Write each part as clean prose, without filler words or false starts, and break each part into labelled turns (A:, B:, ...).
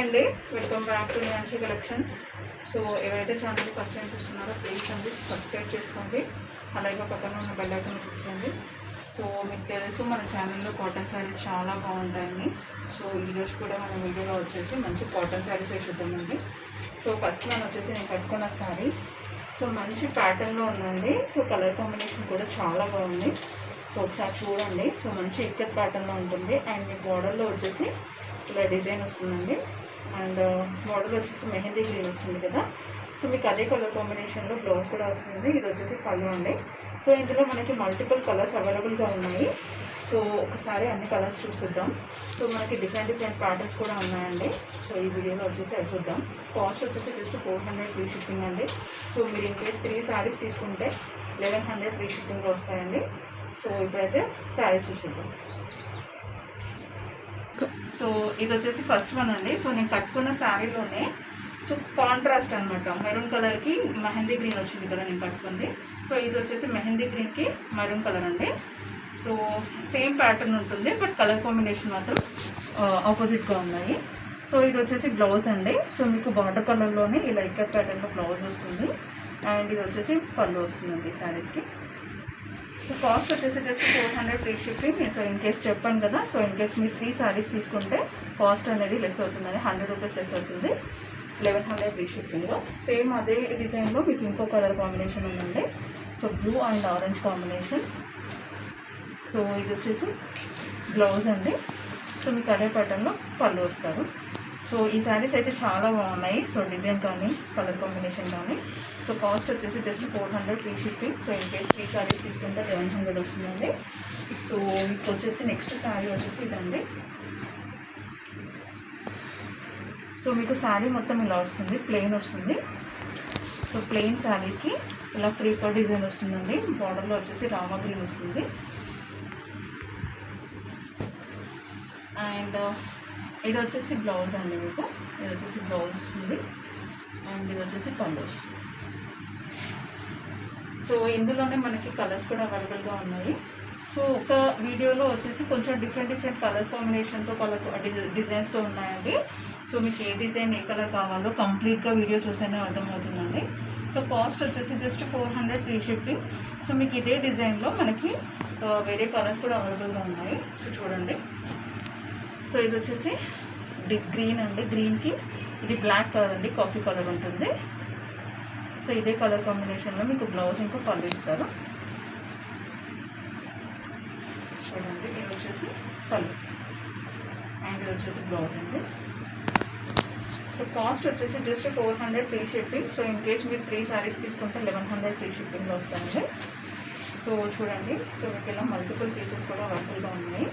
A: అండి, welcome back to Niyanshi collections. So ఎవరైతే channel first time చూస్తున్నారో ప్లీజ్ అండి సబ్స్క్రైబ్ చేసుకోండి, అలాగే పక్కన ఉన్న బెల్ ఐకాన్ చూపించండి. సో మీకు తెలుసు మన ఛానల్లో కాటన్ శారీస్ చాలా బాగుంటాయండి. సో ఈరోజు కూడా మన వీడియోలో వచ్చేసి మంచి కాటన్ శారీస్ చూద్దామండి. సో ఫస్ట్ మనం వచ్చేసి నేను కట్టుకున్న శారీ సో మంచి ప్యాటర్న్లో ఉందండి. సో కలర్ కాంబినేషన్ కూడా చాలా బాగుంది. సో ఒకసారి చూడండి. సో మంచి ఇక్కత్ ప్యాటర్న్లో ఉంటుంది అండ్ మీ బార్డర్లో వచ్చేసి ఇలా డిజైన్ వస్తుందండి. అండ్ బార్డర్ వచ్చేసి మెహందీ గ్రీన్ వస్తుంది కదా. సో మీకు అదే కలర్ కాంబినేషన్లో బ్లౌజ్ కూడా వస్తుంది. ఇది వచ్చేసి పళ్ళు అండి. సో ఇందులో మనకి మల్టిపుల్ కలర్స్ అవైలబుల్గా ఉన్నాయి. సో ఒకసారి అన్ని కలర్స్ చూసిద్దాం. సో మనకి డిఫరెంట్ ప్యాటర్న్స్ కూడా ఉన్నాయండి. సో ఈ వీడియోలో వచ్చేసి అది చూద్దాం. కాస్ట్ వచ్చేసి జస్ట్ 400 ఫ్రీ షిప్పింగ్ అండి. సో మీరు ఇన్కేస్ 3 శారీస్ తీసుకుంటే 1100 ఫ్రీ షిప్పింగ్లో వస్తాయండి. సో ఇప్పుడైతే శారీస్ చూసిద్దాం. సో ఇది వచ్చేసి ఫస్ట్ వన్ అండి. సో నేను కట్టుకున్న శారీలోనే సో కాంట్రాస్ట్ అనమాట, మెరూన్ కలర్కి మెహందీ గ్రీన్ వచ్చింది కదా నేను కట్టుకుంది. సో ఇది వచ్చేసి మెహందీ గ్రీన్కి మెరూన్ కలర్ అండి. సో సేమ్ ప్యాటర్న్ ఉంటుంది, బట్ కలర్ కాంబినేషన్ మాత్రం ఆపోజిట్గా ఉన్నాయి. సో ఇది వచ్చేసి బ్లౌజ్ అండి. సో మీకు బార్డర్ కలర్లోనే ఇలా ఇక్కత్ ప్యాటర్న్లో బ్లౌజ్ వస్తుంది అండ్ ఇది వచ్చేసి పళ్ళు వస్తుందండి శారీస్కి. సో కాస్ట్ వచ్చేసి just 400 free shipping. So in case చెప్పాను కదా, సో ఇన్కేస్ మీరు 3 శారీస్ తీసుకుంటే కాస్ట్ అనేది లెస్ అవుతుందని 100 రూపీస్ లెస్ అవుతుంది. 1100 ఫ్రీ షిప్పింగ్లో. సేమ్ అదే డిజైన్లో మీకు ఇంకో కలర్ కాంబినేషన్ ఉందండి. So blue and orange combination. So ఇది వచ్చేసి బ్లౌజ్ అండి. సో మీకు అదే ప్యాటర్న్లో పళ్ళు వస్తారు. సో ఈ శారీస్ అయితే చాలా బాగున్నాయి. సో డిజైన్ కానీ కలర్ కాంబినేషన్ కానీ. సో కాస్ట్ వచ్చేసి just 400 free shipping. So in case 3 saris తీసుకుంటే 1100 వస్తుందండి. సో మీకు వచ్చేసి నెక్స్ట్ శారీ వచ్చేసి ఇదండి. సో మీకు శారీ మొత్తం ఇలా వస్తుంది, ప్లెయిన్ వస్తుంది. సో ప్లెయిన్ శారీకి ఇలా క్రీపర్ డిజైన్ వస్తుందండి. బార్డర్లో వచ్చేసి రామా గ్రీన్ వస్తుంది అండ్ ఇది వచ్చేసి బ్లౌజ్ అండి. మీకు ఇది వచ్చేసి బ్లౌజ్ వస్తుంది అండ్ ఇది వచ్చేసి పళ్ళు. సో ఇందులోనే మనకి కలర్స్ కూడా అవైలబుల్గా ఉన్నాయి. సో ఒక వీడియోలో వచ్చేసి కొంచెం డిఫరెంట్ కలర్ కాంబినేషన్తో డిజైన్స్తో ఉన్నాయండి. సో మీకు ఏ డిజైన్ ఏ కలర్ కావాలో కంప్లీట్గా వీడియో చూస్తేనే అర్థమవుతుందండి. సో కాస్ట్ వచ్చేసి జస్ట్ 400 ఫ్రీ షిప్పింగ్. సో మీకు ఇదే డిజైన్లో మనకి వేరే కలర్స్ కూడా అవైలబుల్గా ఉన్నాయి. సో చూడండి. సో ఇది వచ్చేసి గ్రీన్ అండి. గ్రీన్కి ఇది బ్లాక్ కలర్ అండి, కాఫీ కలర్ ఉంటుంది. సో ఇదే కలర్ కాంబినేషన్లో మీకు బ్లౌజ్ ఇంకా పళ్ళు ఇస్తారు. చూడండి. ఇది వచ్చేసి పళ్ళు అండ్ ఇది వచ్చేసి బ్లౌజ్ అండి. సో కాస్ట్ వచ్చేసి just 400 free shipping. So in case మీరు 3 శారీస్ తీసుకుంటే 1100 ఫ్రీ షిప్పింగ్లో వస్తాయండి. సో చూడండి. సో మీకు ఇలా మల్టిపుల్ పీసెస్ కూడా అవైలబుల్గా ఉన్నాయి.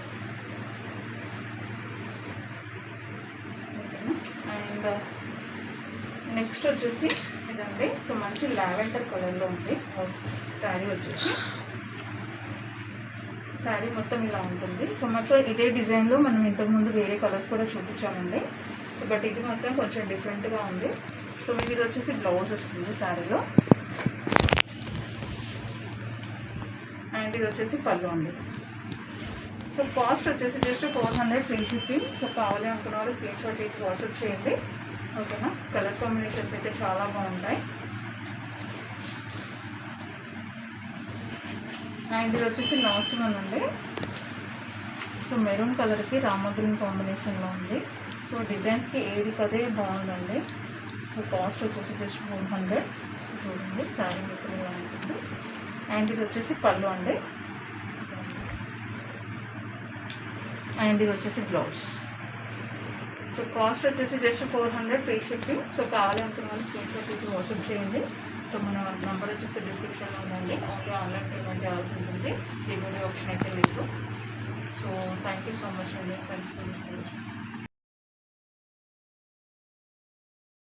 A: అండ్ నెక్స్ట్ వచ్చేసి ఇదండి. సో మంచి లావెండర్ కలర్లో ఉంది శారీ వచ్చేసి. శారీ మొత్తం ఇలా ఉంటుంది. సో మొత్తం ఇదే డిజైన్లో మనం ఇంతకుముందు వేరే కలర్స్ కూడా చూపించామండి. సో బట్ ఇది మాత్రం కొంచెం డిఫరెంట్గా ఉంది. సో మీకు ఇది వచ్చేసి బ్లౌజ్ వస్తుంది శారీలో అండ్ ఇది వచ్చేసి పళ్ళు అండి. సో కాస్ట్ వచ్చేసి జస్ట్ 400 ఫ్రీ షిప్పింగ్. సో కావాలి అనుకున్న వాళ్ళు స్క్రీన్ షాట్ తీసి వాట్సాప్ చేయండి, ఓకేనా. కలర్ కాంబినేషన్స్ అయితే చాలా బాగుంటాయి అండ్ ఇది వచ్చేసి లాస్ట్ వన్ అండి. సో మెరూన్ కలర్కి రామా గ్రీన్ కాంబినేషన్లో ఉంది. సో డిజైన్స్కి ఏది కదే బాగుందండి. సో కాస్ట్ వచ్చేసి జస్ట్ 400. చూడండి శారీ మొత్తం ఇలా ఉంటుంది అండ్ ఇది వచ్చేసి పళ్ళు అండి అండ్ ఇది వచ్చేసి బ్లౌజ్. సో కాస్ట్ వచ్చేసి జస్ట్ 400 ఫ్రీ షిప్పింగ్. సో కావాలి అనుకున్న వాళ్ళు స్క్రీన్ షాట్ తీసి వాట్సాప్ చేయండి. సో మన నెంబర్ వచ్చేసి డిస్క్రిప్షన్లో ఉందండి. ఓన్లీ ఆన్లైన్ పేమెంట్ చేయాల్సి ఉంటుంది, డెలివరీ ఆప్షన్ అయితే లేదు. So thank you so much అండి. Thank you so much.